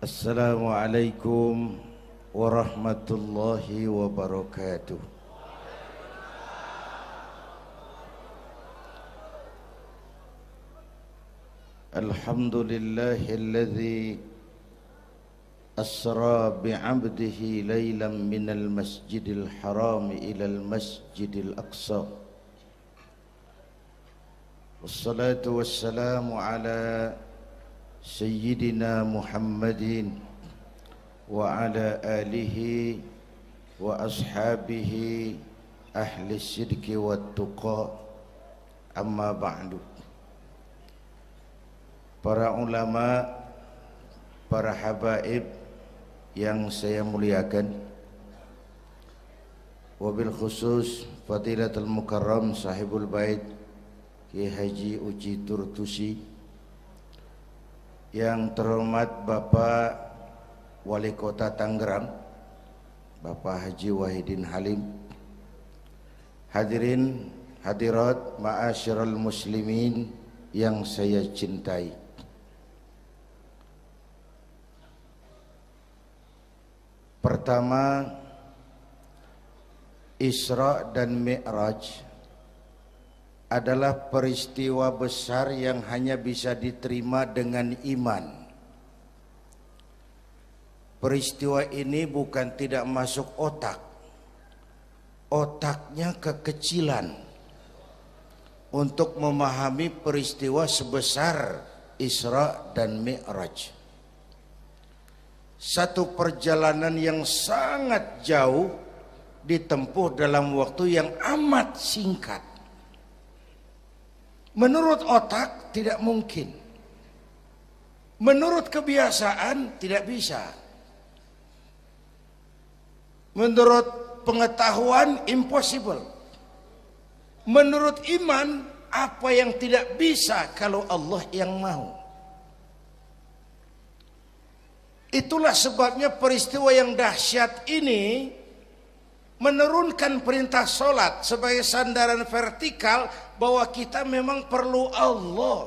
Assalamualaikum warahmatullahi wabarakatuh. Alhamdulillahilladzi asra bi'abdihi laylan minal masjidil haram ilal masjidil aqsa. Wassalatu wassalamu ala Sayyidina Muhammadin wa ala alihi wa ashabihi ahli sidqi wa tuqa, amma ba'du. Para ulama, para habaib yang saya muliakan, wabil khusus Fadilatul Mukarram Sahibul Bait Kiai Haji Uji Turtusi, yang terhormat Bapak Wali Kota Tangerang Bapak Haji Wahidin Halim, hadirin hadirat ma'asyiral muslimin yang saya cintai. Pertama, Isra dan Mi'raj adalah peristiwa besar yang hanya bisa diterima dengan iman. Peristiwa ini bukan tidak masuk otak, otaknya kekecilan untuk memahami peristiwa sebesar Isra dan Mi'raj. Satu perjalanan yang sangat jauh ditempuh dalam waktu yang amat singkat. Menurut otak tidak mungkin, menurut kebiasaan tidak bisa, menurut pengetahuan impossible, menurut iman apa yang tidak bisa kalau Allah yang mau. Itulah sebabnya peristiwa yang dahsyat ini menurunkan perintah solat sebagai sandaran vertikal bahwa kita memang perlu Allah.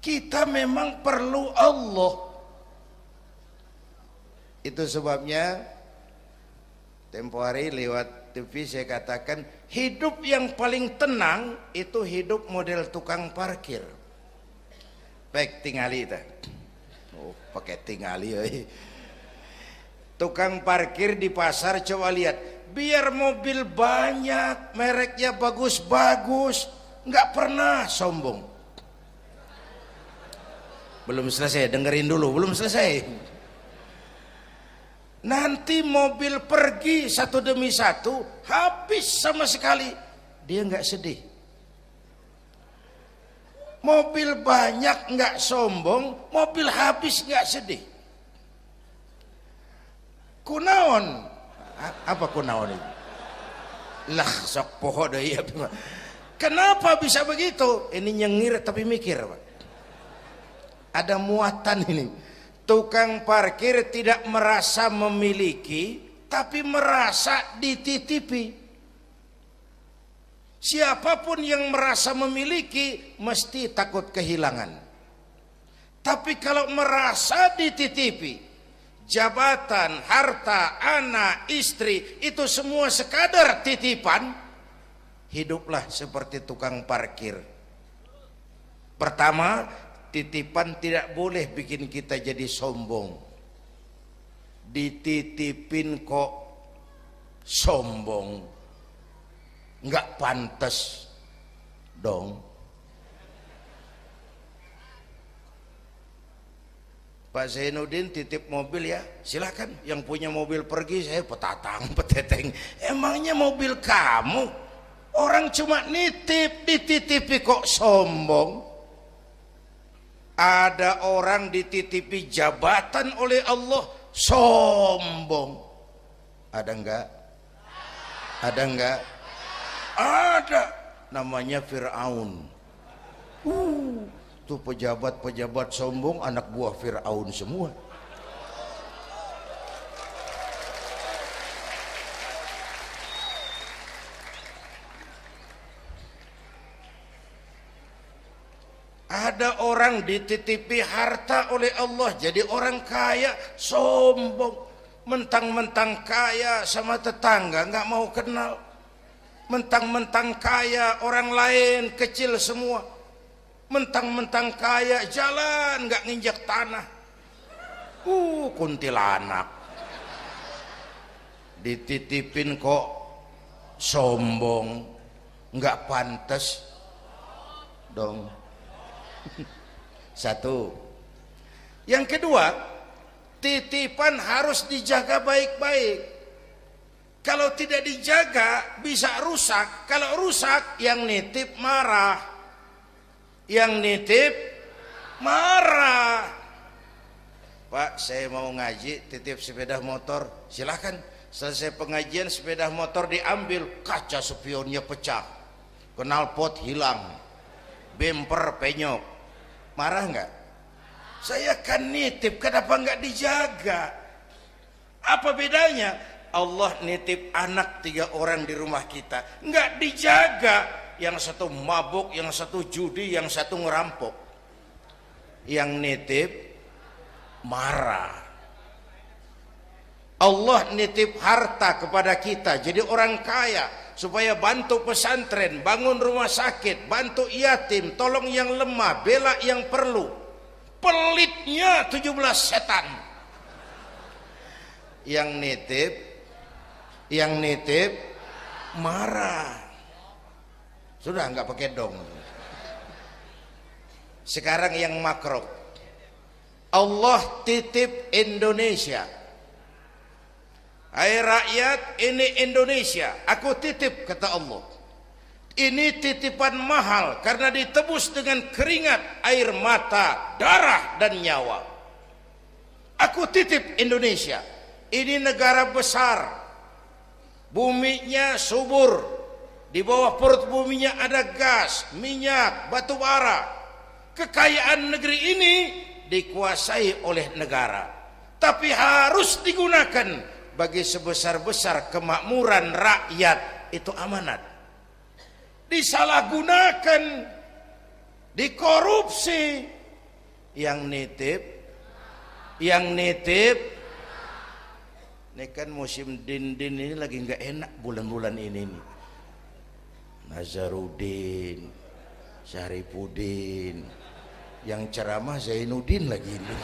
Kita memang perlu Allah. Itu sebabnya tempo hari lewat TV saya katakan hidup yang paling tenang itu hidup model tukang parkir. Baik tingali itu. Oh, pakai tingali. Tukang parkir di pasar, coba lihat, biar mobil banyak, mereknya bagus-bagus, nggak pernah sombong. Belum selesai, dengerin dulu, belum selesai. Nanti mobil pergi satu demi satu, habis sama sekali, dia nggak sedih. Mobil banyak nggak sombong, mobil habis nggak sedih. Kunaon? Apa kunaon itu? Lah sok poho deui. Kenapa bisa begitu? Ini nyengir tapi mikir, Pak. Ada muatan ini. Tukang parkir tidak merasa memiliki, tapi merasa dititipi. Siapapun yang merasa memiliki mesti takut kehilangan. Tapi kalau merasa dititipi, jabatan, harta, anak, istri, itu semua sekadar titipan, hiduplah seperti tukang parkir. Pertama, titipan tidak boleh bikin kita jadi sombong. Dititipin kok sombong, nggak pantas dong. Pak Zainuddin titip mobil ya, silakan. Yang punya mobil pergi, saya petatang, peteteng. Emangnya mobil kamu? Orang cuma nitip, dititipi kok sombong. Ada orang dititipi jabatan oleh Allah, sombong. Ada enggak? Ada enggak? Ada. Namanya Fir'aun. Tuh pejabat-pejabat sombong anak buah Fir'aun semua. Ada orang orang dititipi harta oleh Allah jadi orang kaya, sombong. Mentang-mentang kaya sama tetangga nggak mau kenal. Mentang-mentang kaya orang lain kecil semua. Mentang-mentang kaya jalan nggak nginjak tanah. Kuntilanak. Dititipin kok sombong, nggak pantas dong. Satu. Yang kedua, titipan harus dijaga baik-baik. Kalau tidak dijaga bisa rusak. Kalau rusak yang nitip marah. Yang nitip marah. Pak, saya mau ngaji, titip sepeda motor, silahkan. Selesai pengajian sepeda motor diambil, kaca spionnya pecah, knalpot hilang, bemper penyok. Marah nggak? Saya kan nitip, kenapa nggak dijaga? Apa bedanya? Allah nitip anak 3 orang di rumah kita, nggak dijaga. Yang satu mabuk, yang satu judi, yang satu ngerampok. Yang nitip marah. Allah nitip harta kepada kita jadi orang kaya supaya bantu pesantren, bangun rumah sakit, bantu yatim, tolong yang lemah, bela yang perlu. Pelitnya 17 setan. Yang nitip marah. Sudah nggak pakai dong. Sekarang yang makro. Allah titip Indonesia. Hai rakyat, ini Indonesia, aku titip, kata Allah. Ini titipan mahal karena ditebus dengan keringat, air mata, darah dan nyawa. Aku titip Indonesia. Ini negara besar. Buminya subur. Di bawah perut buminya ada gas, minyak, batu bara. Kekayaan negeri ini dikuasai oleh negara. Tapi harus digunakan bagi sebesar-besar kemakmuran rakyat. Itu amanat. Disalahgunakan, dikorupsi. Yang nitip. Ini kan musim din-din ini lagi nggak enak bulan-bulan ini nih. Nazarudin, Syarifudin, yang ceramah Zainuddin lagi ini.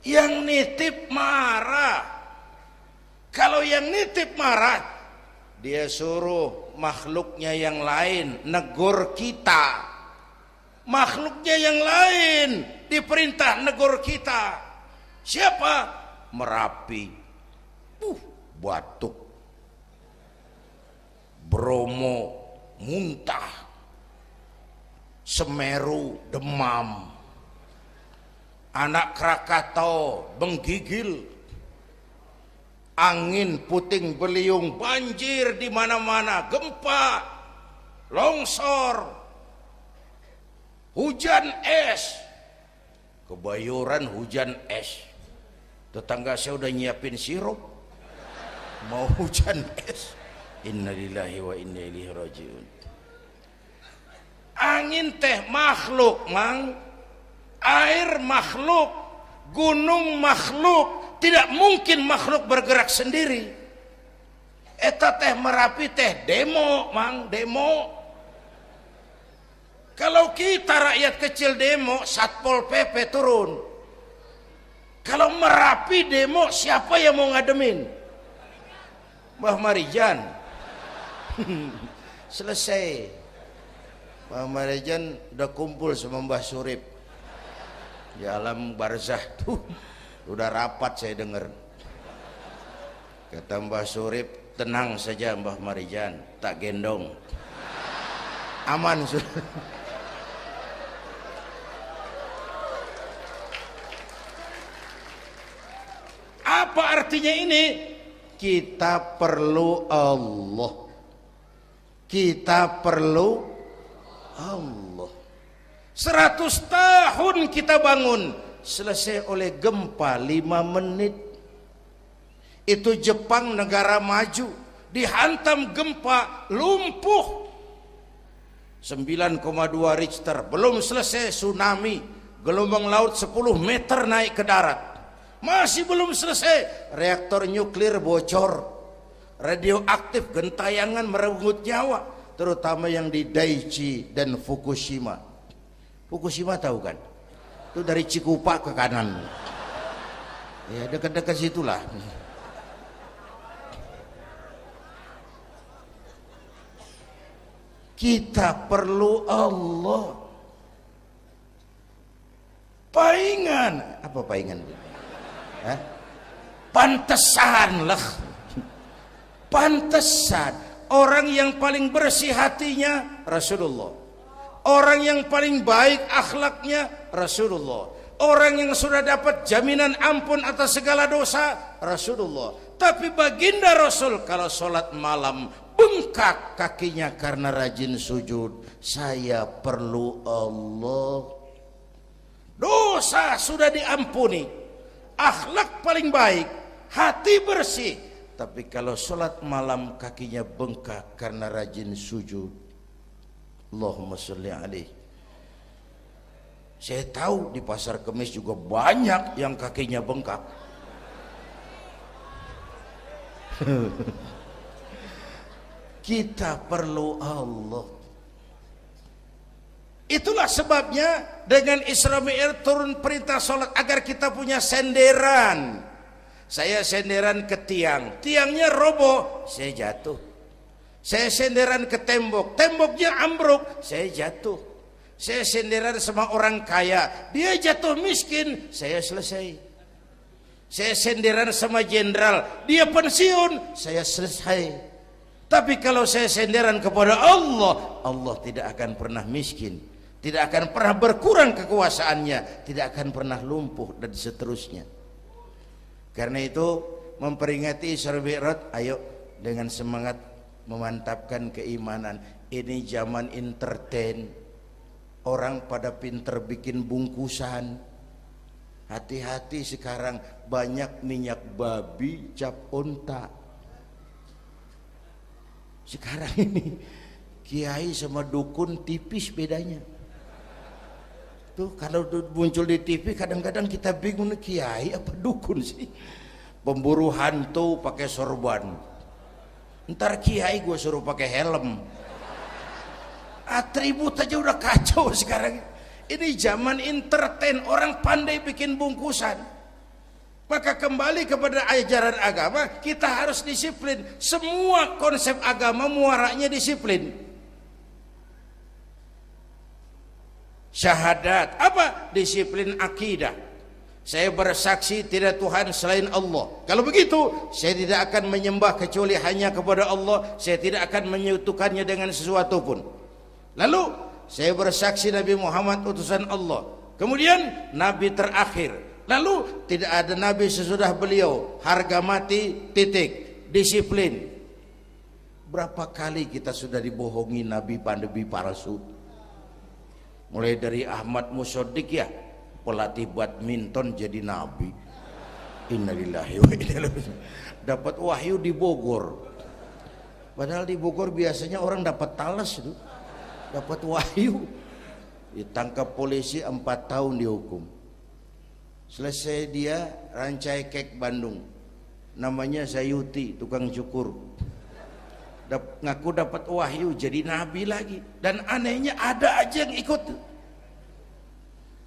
Yang nitip marah. Kalau yang nitip marah, dia suruh makhluknya yang lain negur kita. Makhluknya yang lain diperintah negur kita. Siapa? Merapi, Batuk, Bromo muntah, Semeru demam, Anak Krakatau menggigil, angin puting beliung, banjir di mana-mana, gempa, longsor, hujan es. Kebayoran hujan es. Tetangga saya udah nyiapin sirup, mau hujan es. Innalillahi wa inna ilaihi rajiun. Angin teh makhluk, Mang. Air makhluk, gunung makhluk. Tidak mungkin makhluk bergerak sendiri. Eta teh Merapi teh demo, Mang, demo. Kalau kita rakyat kecil demo, Satpol PP turun. Kalau Merapi demo, siapa yang mau ngademin? Mbah Marijan. Selesai. Mbah Marijan udah kumpul sama Mbah Surip di alam barzah tuh. Udah rapat saya dengar. Kata Mbah Surip, tenang saja Mbah Marijan, tak gendong. Aman sudah. Apa artinya ini? Kita perlu Allah. Kita perlu Allah. 100 tahun kita bangun, selesai oleh gempa 5 menit. Itu Jepang negara maju, dihantam gempa, lumpuh 9,2 Richter, belum selesai tsunami, gelombang laut 10 meter naik ke darat, masih belum selesai, reaktor nuklir bocor, radioaktif gentayangan merenggut nyawa, terutama yang di Daiichi dan Fukushima. Fukushima tahu kan? Itu dari Cikupa ke kanan, ya dekat-dekat situlah. Kita perlu Allah. Paingan, apa paingan? Hah? Pantesan lah. Pantesan orang yang paling bersih hatinya Rasulullah. Orang yang paling baik akhlaknya Rasulullah. Orang yang sudah dapat jaminan ampun atas segala dosa Rasulullah. Tapi baginda Rasul kalau sholat malam bengkak kakinya karena rajin sujud. Saya perlu Allah. Dosa sudah diampuni, akhlak paling baik, hati bersih, tapi kalau sholat malam kakinya bengkak karena rajin sujud. Allahumma sholli alaihi. Saya tahu di pasar Kemis juga banyak yang kakinya bengkak. Kita perlu Allah. Itulah sebabnya dengan Isra Mi'raj turun perintah sholat agar kita punya senderan. Saya senderan ke tiang, tiangnya roboh, saya jatuh. Saya senderan ke tembok, temboknya ambruk, saya jatuh. Saya senderan sama orang kaya, dia jatuh miskin, saya selesai. Saya senderan sama jenderal, dia pensiun, saya selesai. Tapi kalau saya senderan kepada Allah, Allah tidak akan pernah miskin, tidak akan pernah berkurang kekuasaannya, tidak akan pernah lumpuh, dan seterusnya. Karena itu memperingati Isra Mi'raj, ayo dengan semangat memantapkan keimanan. Ini zaman entertain, orang pada pinter bikin bungkusan. Hati-hati sekarang banyak minyak babi cap unta. Sekarang ini kiai sama dukun tipis bedanya. Tuh kalau muncul di TV kadang-kadang kita bingung, kiai apa dukun sih? Pemburu hantu pakai sorban. Ntar kiai gue suruh pakai helm. Atribut aja udah kacau sekarang. Ini zaman entertain, orang pandai bikin bungkusan. Maka kembali kepada ajaran agama, kita harus disiplin. Semua konsep agama muaranya disiplin. Syahadat, apa? Disiplin akidah. Saya bersaksi tidak Tuhan selain Allah. Kalau begitu, saya tidak akan menyembah kecuali hanya kepada Allah. Saya tidak akan menyekutukannya dengan sesuatu pun. Lalu, saya bersaksi Nabi Muhammad utusan Allah. Kemudian, Nabi terakhir. Lalu tidak ada nabi sesudah beliau, harga mati, titik, disiplin. Berapa kali kita sudah dibohongi nabi palsu. Mulai dari Ahmad Musodik ya, pelatih badminton jadi nabi. Innalillahi wa inna ilaihi. Dapat wahyu di Bogor. Padahal di Bogor biasanya orang dapat talas itu. Dapat wahyu. Ditangkap polisi 4 tahun dihukum. Selesai dia Rancai Kek Bandung, namanya Zayuti, tukang cukur, ngaku dapat wahyu jadi nabi lagi, dan anehnya ada aja yang ikut.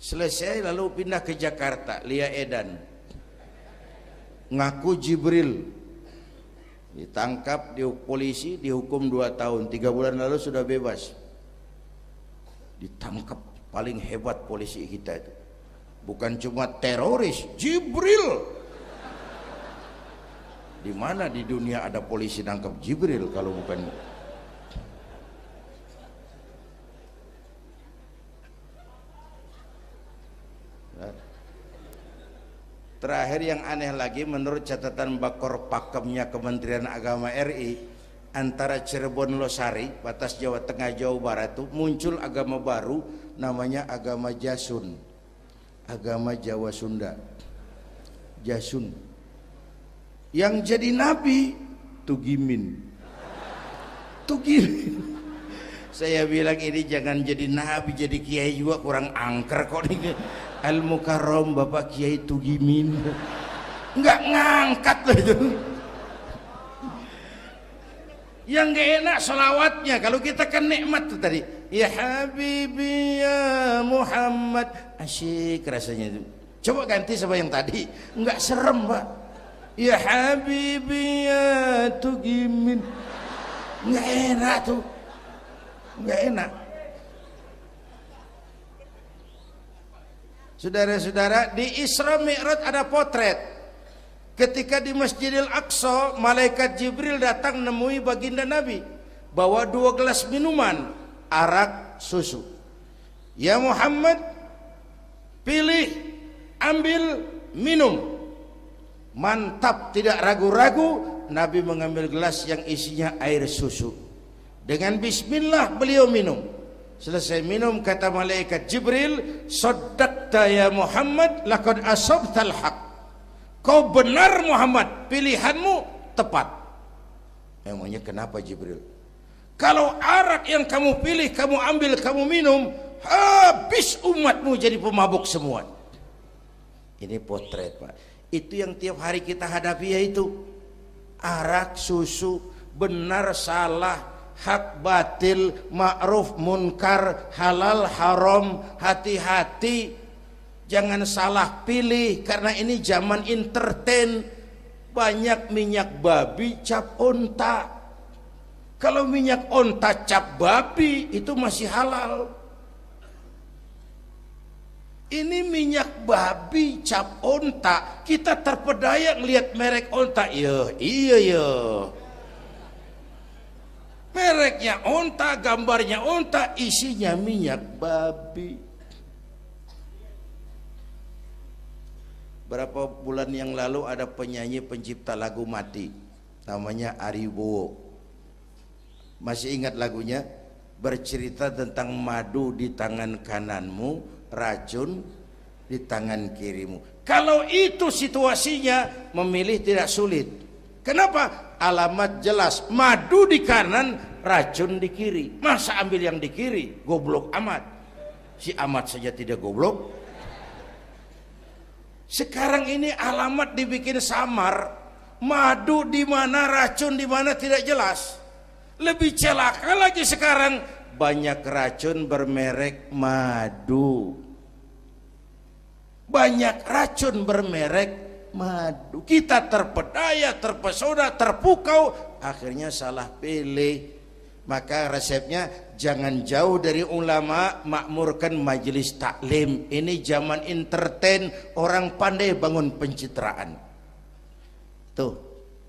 Selesai lalu pindah ke Jakarta, Lia Edan, ngaku Jibril, ditangkap di polisi, dihukum 2 tahun, 3 bulan lalu sudah bebas. Ditangkap, paling hebat polisi kita itu. Bukan cuma teroris, Jibril. Di mana di dunia ada polisi nangkap Jibril kalau bukan? Terakhir yang aneh lagi, menurut catatan Bakor Pakemnya Kementerian Agama RI, antara Cirebon Losari, batas Jawa Tengah Jawa Barat itu muncul agama baru namanya agama Jasun. Agama Jawa Sunda, Jasun. Yang jadi nabi Tugimin. Saya bilang ini jangan jadi nabi, jadi kiai juga kurang angker kok nih. Al Mukarram Bapak Kiai Tugimin. Enggak ngangkat loh itu. Yang gak enak selawatnya. Kalau kita kan nikmat tuh tadi. Ya Habibi ya Muhammad. Asyik rasanya itu. Coba ganti sama yang tadi. Enggak serem Pak. Ya Habibi ya Tugimin. Enggak enak tuh. Enggak enak. Saudara-saudara, di Isra Mi'raj ada potret. Ketika di Masjidil Aqsa, malaikat Jibril datang nemui baginda Nabi, bawa 2 gelas minuman, arak, susu. Ya Muhammad, pilih, ambil, minum. Mantap, tidak ragu-ragu, Nabi mengambil gelas yang isinya air susu. Dengan bismillah beliau minum. Selesai minum kata malaikat Jibril, "Shaddaqta ya Muhammad, laqad asabtal haq." Kau benar Muhammad, pilihanmu tepat. Emangnya kenapa Jibril? Kalau arak yang kamu pilih, kamu ambil, kamu minum, habis umatmu jadi pemabuk semua. Ini potret Pak. Itu yang tiap hari kita hadapi, yaitu arak, susu, benar, salah, hak, batil, ma'ruf, munkar, halal, haram. Hati-hati, jangan salah pilih, karena ini zaman entertain. Banyak minyak babi cap onta. Kalau minyak onta cap babi itu masih halal. Ini minyak babi cap onta, kita terpedaya ngelihat merek onta. Iya. Mereknya onta, gambarnya onta, isinya minyak babi. Berapa bulan yang lalu ada penyanyi pencipta lagu mati, namanya Ari Bowo. Masih ingat lagunya? Bercerita tentang madu di tangan kananmu, racun di tangan kirimu. Kalau itu situasinya, memilih tidak sulit. Kenapa? Alamat jelas, madu di kanan, racun di kiri. Masa ambil yang di kiri? Goblok amat. Si amat saja tidak goblok. Sekarang ini alamat dibikin samar. Madu di mana, racun di mana tidak jelas. Lebih celaka lagi sekarang, banyak racun bermerek madu. Banyak racun bermerek madu. Kita terpedaya, terpesona, terpukau, akhirnya salah pilih. Maka resepnya jangan jauh dari ulama, makmurkan majelis taklim. Ini zaman entertain, orang pandai bangun pencitraan. Tuh,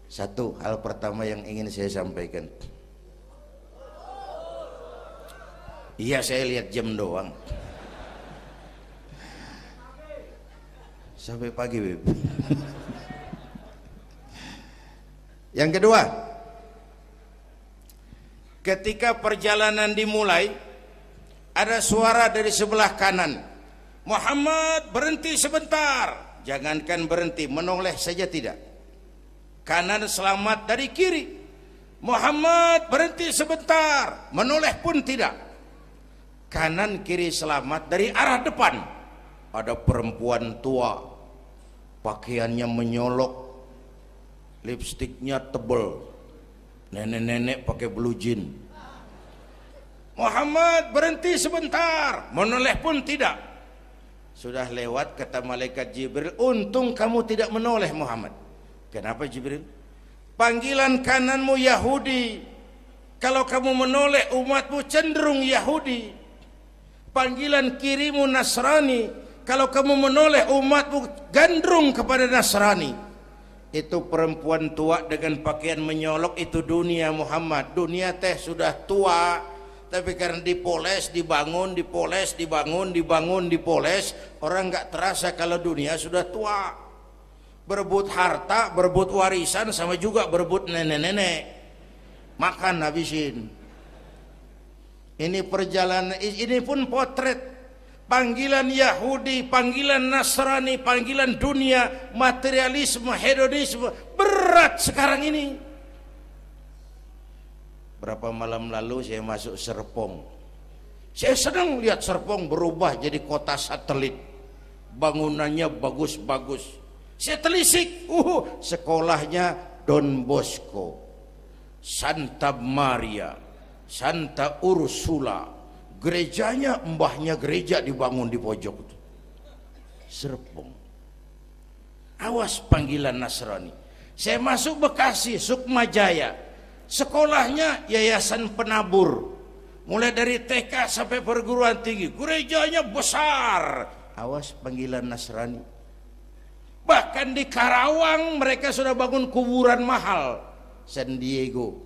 satu hal pertama yang ingin saya sampaikan. Iya, saya lihat jam doang. Sampai pagi, Beb. Yang kedua, ketika perjalanan dimulai, ada suara dari sebelah kanan. Muhammad, berhenti sebentar. Jangankan berhenti, menoleh saja tidak. Kanan selamat dari kiri. Muhammad, berhenti sebentar. Menoleh pun tidak. Kanan kiri selamat dari arah depan. Ada perempuan tua, pakaiannya menyolok, lipstiknya tebal, nenek-nenek pakai blue jean. Muhammad, berhenti sebentar. Menoleh pun tidak. Sudah lewat, kata malaikat Jibril, untung kamu tidak menoleh Muhammad. Kenapa Jibril? Panggilan kananmu Yahudi, kalau kamu menoleh umatmu cenderung Yahudi. Panggilan kirimu Nasrani, kalau kamu menoleh umatmu gandrung kepada Nasrani. Itu perempuan tua dengan pakaian menyolok, itu dunia Muhammad. Dunia teh sudah tua, tapi karena dipoles, dibangun, dipoles, dibangun, dibangun, dipoles, orang nggak terasa kalau dunia sudah tua. Berebut harta, berebut warisan, sama juga berebut nenek-nenek. Makan habisin. Ini perjalanan, ini pun potret. panggilan Yahudi, panggilan Nasrani, panggilan dunia, materialisme, hedonisme, berat sekarang ini. Berapa malam lalu saya masuk Serpong. Saya senang lihat Serpong berubah jadi kota satelit. Bangunannya bagus-bagus. Saya telisik, sekolahnya Don Bosco, Santa Maria, Santa Ursula. Gerejanya, mbahnya gereja dibangun di pojok itu. Serpong. Awas panggilan Nasrani. Saya masuk Bekasi, Sukmajaya. Sekolahnya Yayasan Penabur. Mulai dari TK sampai perguruan tinggi. Gerejanya besar. Awas panggilan Nasrani. Bahkan di Karawang mereka sudah bangun kuburan mahal. San Diego.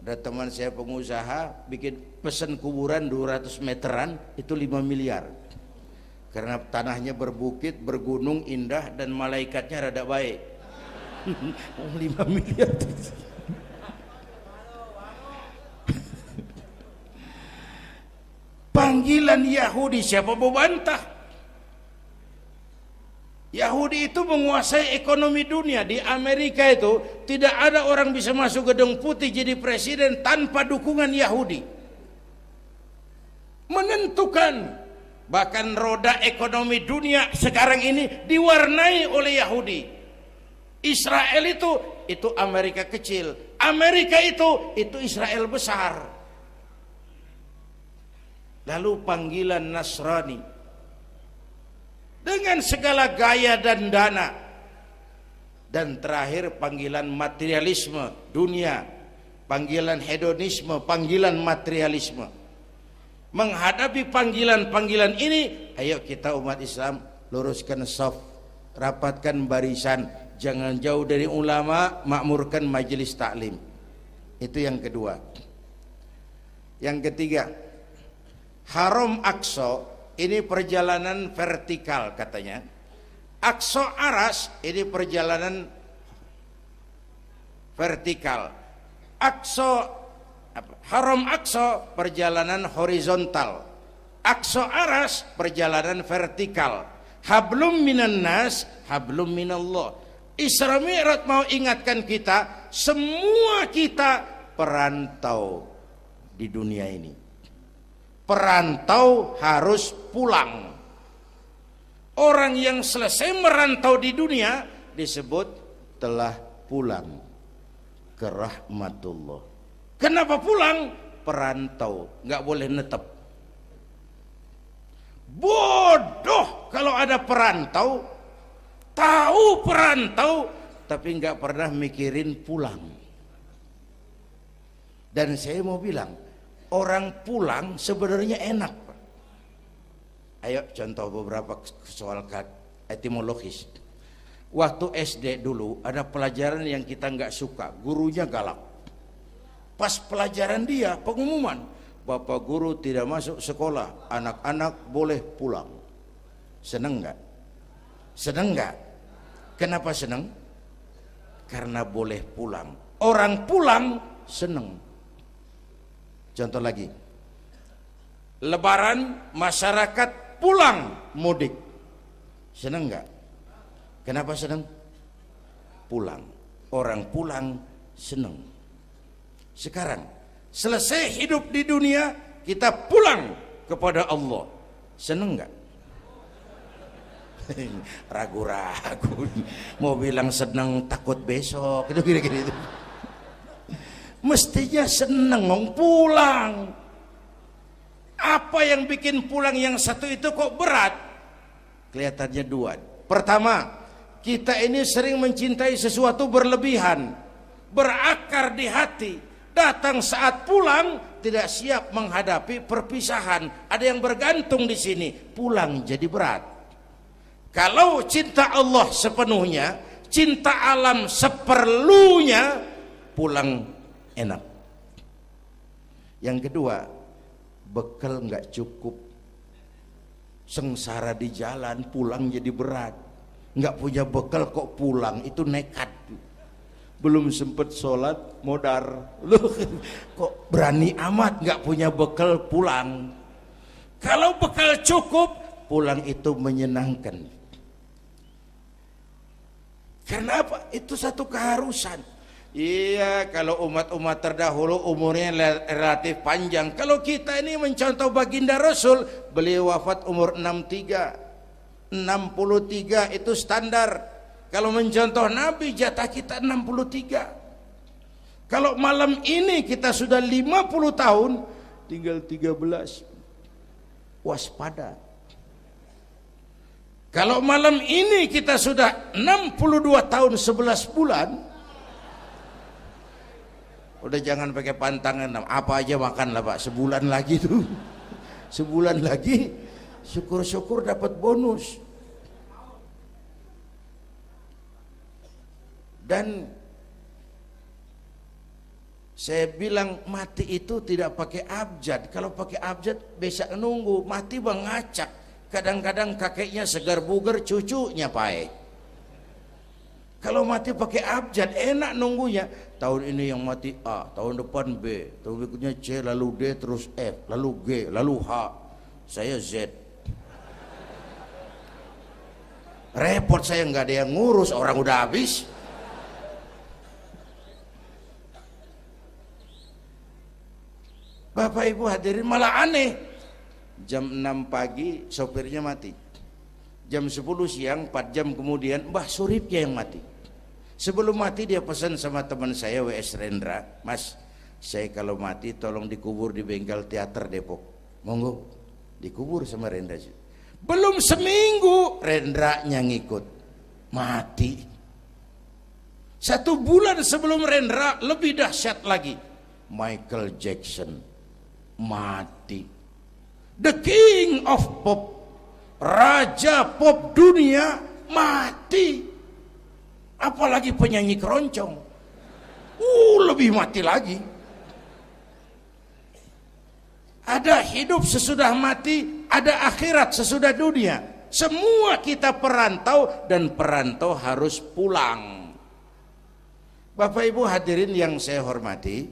Ada teman saya pengusaha bikin pesan kuburan 200 meteran itu 5 miliar. Karena tanahnya berbukit, bergunung, indah dan malaikatnya rada baik. 5 miliar. Panggilan Yahudi, siapa mau bantah? Yahudi itu menguasai ekonomi dunia. Di Amerika itu tidak ada orang bisa masuk Gedung Putih jadi presiden tanpa dukungan Yahudi. Menentukan. Bahkan roda ekonomi dunia sekarang ini diwarnai oleh Yahudi. Israel itu Amerika kecil. Amerika itu Israel besar. Lalu panggilan Nasrani. Dengan segala gaya dan dana. Dan terakhir panggilan materialisme dunia, panggilan hedonisme, panggilan materialisme. Menghadapi panggilan-panggilan ini, ayo kita umat Islam luruskan saf, rapatkan barisan, jangan jauh dari ulama, makmurkan majelis taklim. Itu yang kedua. Yang ketiga, Haram Aqsa ini perjalanan vertikal katanya. Aqsa Aras ini perjalanan vertikal. Haram Aqsa perjalanan horizontal. Aqsa Aras perjalanan vertikal. Hablum minan nas, hablum minallah. Isra Mi'raj mau ingatkan kita, semua kita perantau di dunia ini. Perantau harus pulang. Orang yang selesai merantau di dunia disebut telah pulang ke rahmatullah. Kenapa pulang? Perantau, nggak boleh netep. Bodoh kalau ada perantau, tahu perantau, tapi nggak pernah mikirin pulang. Dan saya mau bilang, orang pulang sebenarnya enak. Ayo contoh beberapa soal etimologis. Waktu SD dulu ada pelajaran yang kita nggak suka, gurunya galak. Pas pelajaran dia pengumuman, Bapak guru tidak masuk sekolah, anak-anak boleh pulang. Seneng nggak? Seneng nggak? Kenapa seneng? Karena boleh pulang. Orang pulang seneng. Contoh lagi, Lebaran masyarakat pulang mudik, seneng nggak? Kenapa seneng? Pulang. Orang pulang seneng. Sekarang selesai hidup di dunia, kita pulang kepada Allah, seneng nggak? Ragu-ragu, mau bilang seneng takut besok, itu kira-kira itu. Mestinya seneng pulang. Apa yang bikin pulang yang satu itu kok berat? Kelihatannya dua. Pertama, kita ini sering mencintai sesuatu berlebihan, berakar di hati. Datang saat pulang tidak siap menghadapi perpisahan. Ada yang bergantung di sini, pulang jadi berat. Kalau cinta Allah sepenuhnya, cinta alam seperlunya, pulang enak. Yang kedua, bekal nggak cukup, sengsara di jalan, pulang jadi berat. Nggak punya bekal kok pulang, itu nekat. Belum sempet sholat modar, loh kok berani amat nggak punya bekal pulang. Kalau bekal cukup, pulang itu menyenangkan. Karena apa? Itu satu keharusan. Iya, kalau umat-umat terdahulu umurnya relatif panjang. Kalau kita ini mencontoh baginda Rasul, beliau wafat umur 63 itu standar. Kalau mencontoh Nabi, jatah kita 63. Kalau malam ini kita sudah 50 tahun, tinggal 13. Waspada. Kalau malam ini kita sudah 62 tahun 11 bulan, udah jangan pakai pantangan, apa aja makan lah Pak, sebulan lagi tuh. Sebulan lagi, syukur-syukur dapat bonus. Dan saya bilang mati itu tidak pakai abjad. Kalau pakai abjad besok nunggu, mati bang ngacak. Kadang-kadang kakeknya segar bugar, cucunya pae. Kalau mati pakai abjad enak nunggunya. Tahun ini yang mati A, tahun depan B, tahun berikutnya C, lalu D, terus F, lalu G, lalu H. Saya Z. Repot saya, nggak ada yang ngurus, orang udah habis. Bapak Ibu hadirin, malah aneh. Jam 6 pagi sopirnya mati. Jam 10 siang, 4 jam kemudian Mbah Suripnya yang mati. Sebelum mati dia pesan sama teman saya W.S. Rendra, Mas, saya kalau mati tolong dikubur di bengkel teater Depok. Monggo, dikubur sama Rendra. Belum seminggu Rendranya ngikut, mati. 1 bulan sebelum Rendra, lebih dahsyat lagi, Michael Jackson mati. The King of Pop, raja pop dunia, mati. Apalagi penyanyi keroncong, lebih mati lagi. Ada hidup sesudah mati, ada akhirat sesudah dunia. Semua kita perantau, dan perantau harus pulang. Bapak Ibu hadirin yang saya hormati,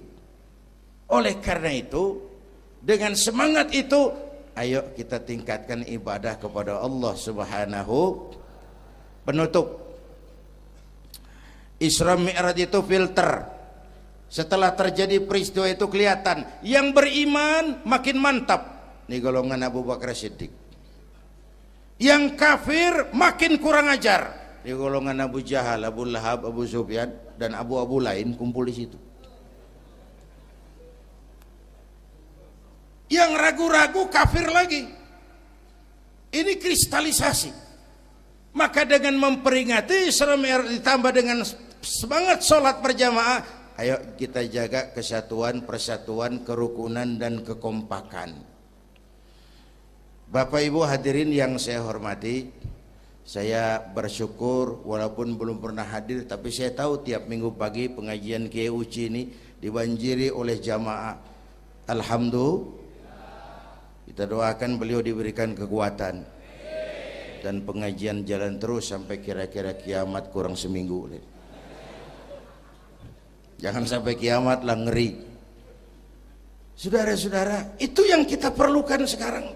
oleh karena itu, dengan semangat itu, ayo kita tingkatkan ibadah kepada Allah Subhanahu. Penutup, Isra Mi'raj itu filter. Setelah terjadi peristiwa itu kelihatan, yang beriman makin mantap, ini golongan Abu Bakar Siddiq. Yang kafir makin kurang ajar, ini golongan Abu Jahal, Abu Lahab, Abu Sufyan, dan abu-abu lain kumpul di situ. Yang ragu-ragu kafir lagi. Ini kristalisasi. Maka dengan memperingati Isra Mi'raj ditambah dengan semangat sholat berjamaah, ayo kita jaga kesatuan, persatuan, kerukunan, dan kekompakan. Bapak Ibu hadirin yang saya hormati, saya bersyukur walaupun belum pernah hadir, tapi saya tahu tiap minggu pagi pengajian Kiai Uci ini dibanjiri oleh jamaah. Alhamdulillah, kita doakan beliau diberikan kekuatan dan pengajian jalan terus sampai kira-kira kiamat, kurang seminggu. Jangan sampai kiamat lah, ngeri. Saudara-saudara, itu yang kita perlukan sekarang.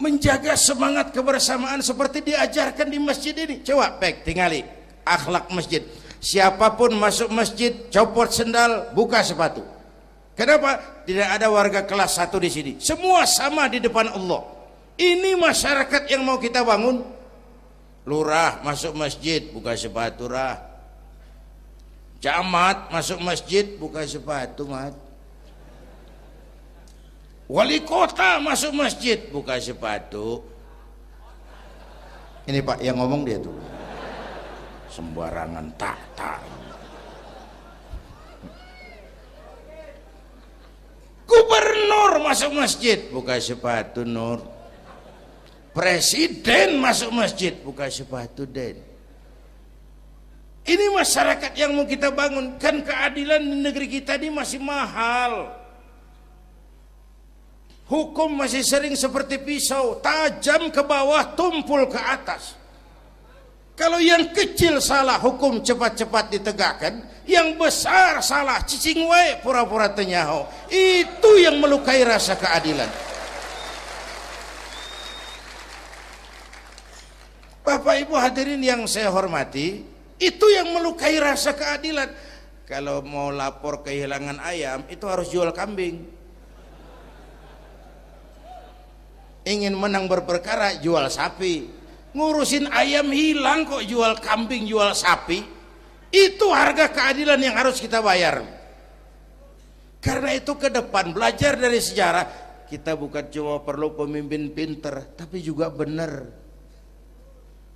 Menjaga semangat kebersamaan seperti diajarkan di masjid ini. Coba tingali akhlak masjid. Siapapun masuk masjid, copot sendal, buka sepatu. Kenapa? Tidak ada warga kelas 1 di sini. Semua sama di depan Allah. Ini masyarakat yang mau kita bangun. Lurah masuk masjid, buka sepatu rah. Camat masuk masjid, buka sepatu mat. Wali kota masuk masjid, buka sepatu. Ini Pak yang ngomong dia tuh. Sembarangan tak. Gubernur masuk masjid, buka sepatu Nur. Presiden masuk masjid, buka sepatu Den. Ini masyarakat yang mau kita bangun. Kan keadilan di negeri kita ini masih mahal. Hukum masih sering seperti pisau, tajam ke bawah, tumpul ke atas. Kalau yang kecil salah hukum cepat-cepat ditegakkan, yang besar salah cicing wae pura-pura tenyaho. Itu yang melukai rasa keadilan. Bapak Ibu hadirin yang saya hormati, itu yang melukai rasa keadilan. Kalau mau lapor kehilangan ayam, itu harus jual kambing. Ingin menang berperkara, jual sapi. Ngurusin ayam hilang kok jual kambing, jual sapi. Itu harga keadilan yang harus kita bayar. Karena itu ke depan belajar dari sejarah, kita bukan cuma perlu pemimpin pinter, tapi juga benar.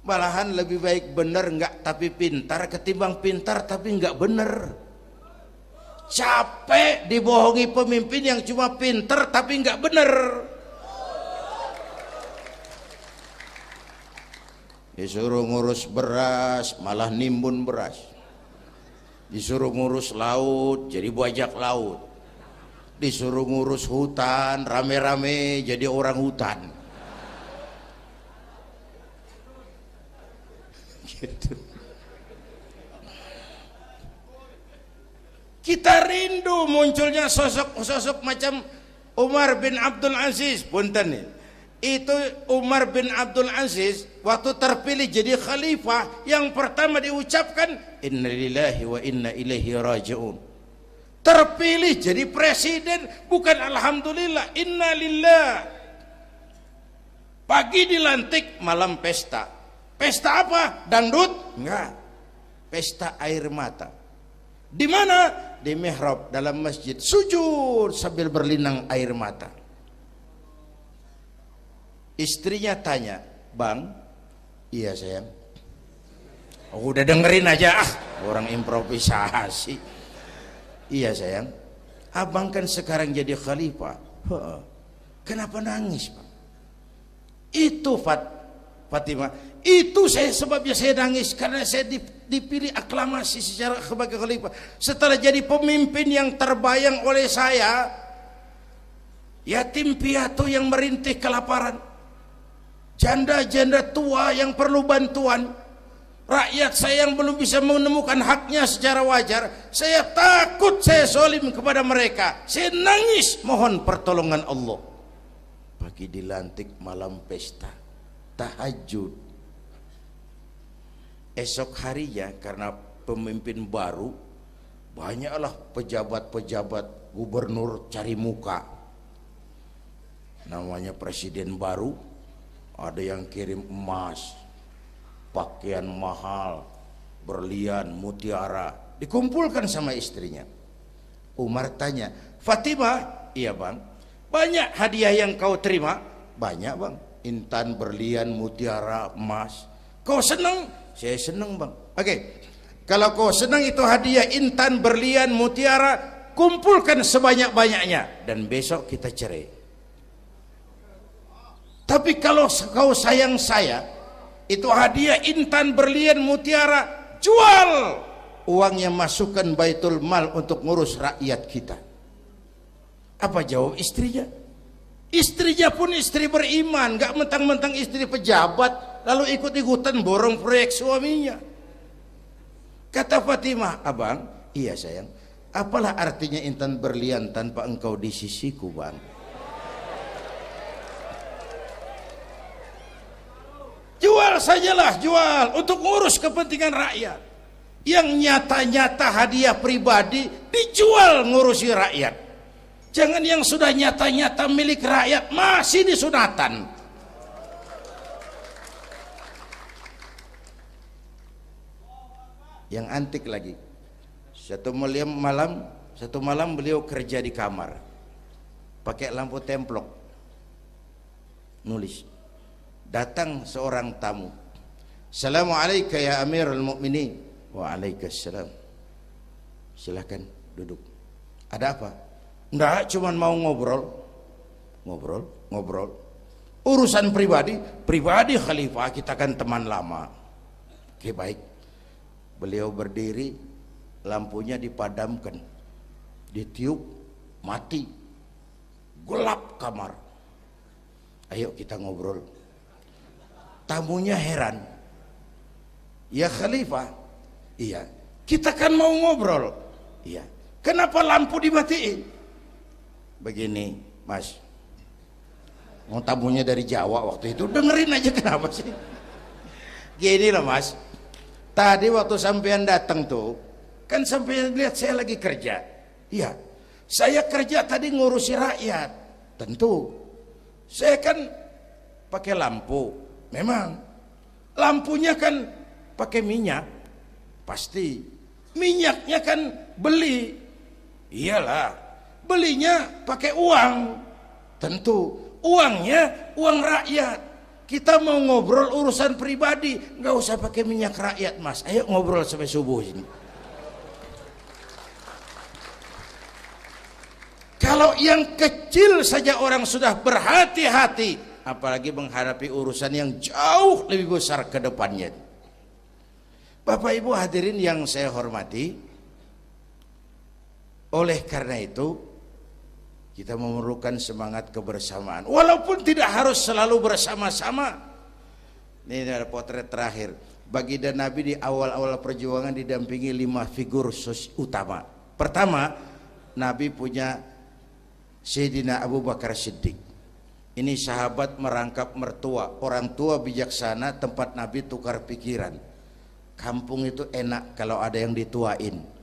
Malahan lebih baik benar enggak tapi pintar ketimbang pintar tapi enggak benar. Capek dibohongi pemimpin yang cuma pintar tapi enggak benar. Disuruh ngurus beras malah nimbun beras, disuruh ngurus laut jadi bajak laut, disuruh ngurus hutan rame-rame jadi orang hutan. Gitu. Kita rindu munculnya sosok-sosok macam Umar bin Abdul Aziz. Punten nih, itu Umar bin Abdul Aziz waktu terpilih jadi khalifah, yang pertama diucapkan innalillahi wa inna ilaihi raji'un. Terpilih jadi presiden bukan alhamdulillah, innalillah. Pagi dilantik, malam pesta. Pesta apa? Dangdut? Enggak. Pesta air mata. Di mana? Di mihrab dalam masjid, sujud sambil berlinang air mata. Istrinya tanya, "Bang?" "Iya sayang." "Oh, udah dengerin aja orang improvisasi." "Iya sayang, abang kan sekarang jadi khalifah." "Kenapa nangis Bang?" "Itu Fatimah, itu sebabnya saya nangis karena saya dipilih aklamasi secara sebagai khalifah. Setelah jadi pemimpin yang terbayang oleh saya, yatim piatu yang merintih kelaparan, janda-janda tua yang perlu bantuan, rakyat saya yang belum bisa menemukan haknya secara wajar, saya takut saya zalim kepada mereka. Saya nangis mohon pertolongan Allah." Pagi dilantik, malam pesta, tahajud. Esok harinya karena pemimpin baru, banyaklah pejabat-pejabat gubernur cari muka. Namanya presiden baru, ada yang kirim emas, pakaian mahal, berlian, mutiara, dikumpulkan sama istrinya. Umar tanya, "Fatimah?" "Iya Bang." "Banyak hadiah yang kau terima?" "Banyak Bang, intan, berlian, mutiara, emas." "Kau senang?" "Saya senang Bang." "Oke, kalau kau senang itu hadiah intan, berlian, mutiara, kumpulkan sebanyak-banyaknya dan besok kita cerai. Tapi kalau kau sayang saya, itu hadiah intan, berlian, mutiara, jual, uangnya masukkan baitul mal untuk ngurus rakyat kita." Apa jawab istrinya? Istrinya pun istri beriman, gak mentang-mentang istri pejabat lalu ikut-ikutan borong proyek suaminya. Kata Fatimah, "Abang?" "Iya sayang." "Apalah artinya intan berlian tanpa engkau di sisiku Bang?" Jual sajalah, jual untuk ngurus kepentingan rakyat. Yang nyata-nyata hadiah pribadi dijual ngurusi rakyat. Jangan yang sudah nyata-nyata milik rakyat masih disunatan. Yang antik lagi, satu malam beliau kerja di kamar, pakai lampu templok, nulis. Datang seorang tamu, "Assalamualaikum ya Amirul Mukminin." "Waalaikumsalam." "Silakan duduk." "Ada apa?" "Enggak, cuman mau ngobrol." Ngobrol. "Urusan pribadi khalifah, kita kan teman lama." "Oke baik." Beliau berdiri, lampunya dipadamkan, ditiup, mati, gelap kamar. "Ayo kita ngobrol." Tamunya heran, Ya khalifah, iya. Kita kan mau ngobrol, iya. Kenapa lampu dimatiin? Begini, Mas. Mau tamunya dari Jawa waktu itu, dengerin aja kenapa sih? Gini loh Mas. Tadi waktu sampean datang tuh, kan sampean lihat saya lagi kerja. Iya. Saya kerja tadi ngurusi rakyat. Tentu. Saya kan pakai lampu. Memang. Lampunya kan pakai minyak. Pasti. Minyaknya kan beli. Iyalah. Belinya pakai uang. Tentu. Uangnya uang rakyat. Kita mau ngobrol urusan pribadi, nggak usah pakai minyak rakyat Mas. Ayo ngobrol sampai subuh ini. Kalau yang kecil saja orang sudah berhati-hati, apalagi menghadapi urusan yang jauh lebih besar ke depannya. Bapak Ibu hadirin yang saya hormati, oleh karena itu kita memerlukan semangat kebersamaan. Walaupun tidak harus selalu bersama-sama. Ini ada potret terakhir. Baginda Nabi di awal-awal perjuangan didampingi 5 figur utama. Pertama, Nabi punya Sayyidina Abu Bakar Siddiq. Ini sahabat merangkap mertua. Orang tua bijaksana, tempat Nabi tukar pikiran. Kampung itu enak kalau ada yang dituain.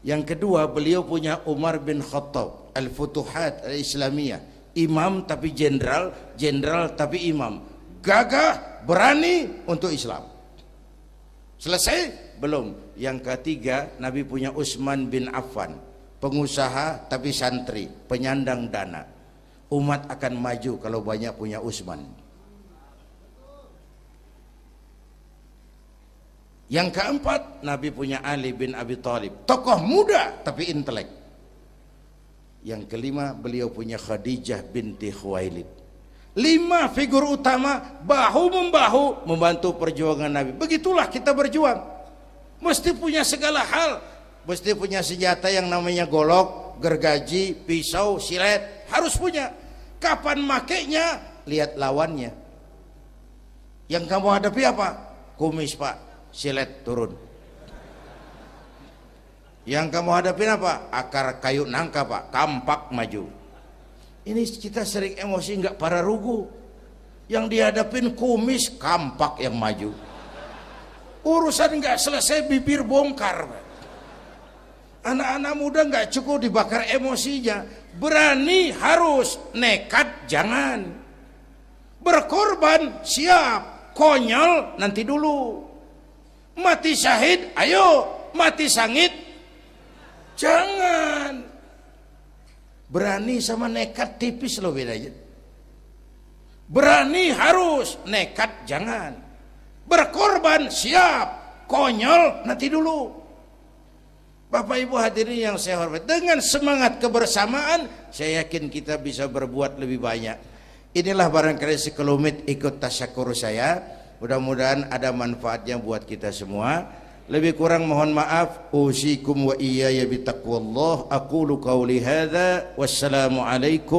Yang kedua, beliau punya Umar bin Khattab, Al-Futuhat Al-Islamiyah, imam tapi jenderal, jenderal tapi imam, gagah, berani untuk Islam. Selesai? Belum. Yang ketiga, Nabi punya Utsman bin Affan, pengusaha tapi santri, penyandang dana. Umat akan maju kalau banyak punya Utsman. Yang keempat, Nabi punya Ali bin Abi Thalib, tokoh muda tapi intelek. Yang kelima, beliau punya Khadijah binti Khuwailid. 5 figur utama bahu-membahu membantu perjuangan Nabi. Begitulah kita berjuang. Mesti punya segala hal. Mesti punya senjata yang namanya golok, gergaji, pisau, silet. Harus punya. Kapan makainya? Lihat lawannya. Yang kamu hadapi apa? Kumis Pak. Silet turun. Yang kamu hadapin apa? Akar kayu nangka Pak, kampak maju. Ini kita sering emosi nggak para rugu. Yang dihadapin kumis, kampak yang maju. Urusan nggak selesai bibir bongkar. Anak-anak muda nggak cukup dibakar emosinya. Berani harus, nekat jangan. Berkorban siap, konyol nanti dulu. Mati syahid, ayo. Mati sangit, jangan. Berani sama nekat tipis loh bedanya. Berani harus, nekat jangan. Berkorban siap, konyol nanti dulu. Bapak Ibu hadirin yang saya hormati, dengan semangat kebersamaan, saya yakin kita bisa berbuat lebih banyak. Inilah barangkali sekelumit ikut tasyakur saya. Mudah-mudahan ada manfaatnya buat kita semua. Lebih kurang mohon maaf. Usikum wa iyaya bitaqwallah. Aqulu qawli hadza. Wassalamualaikum.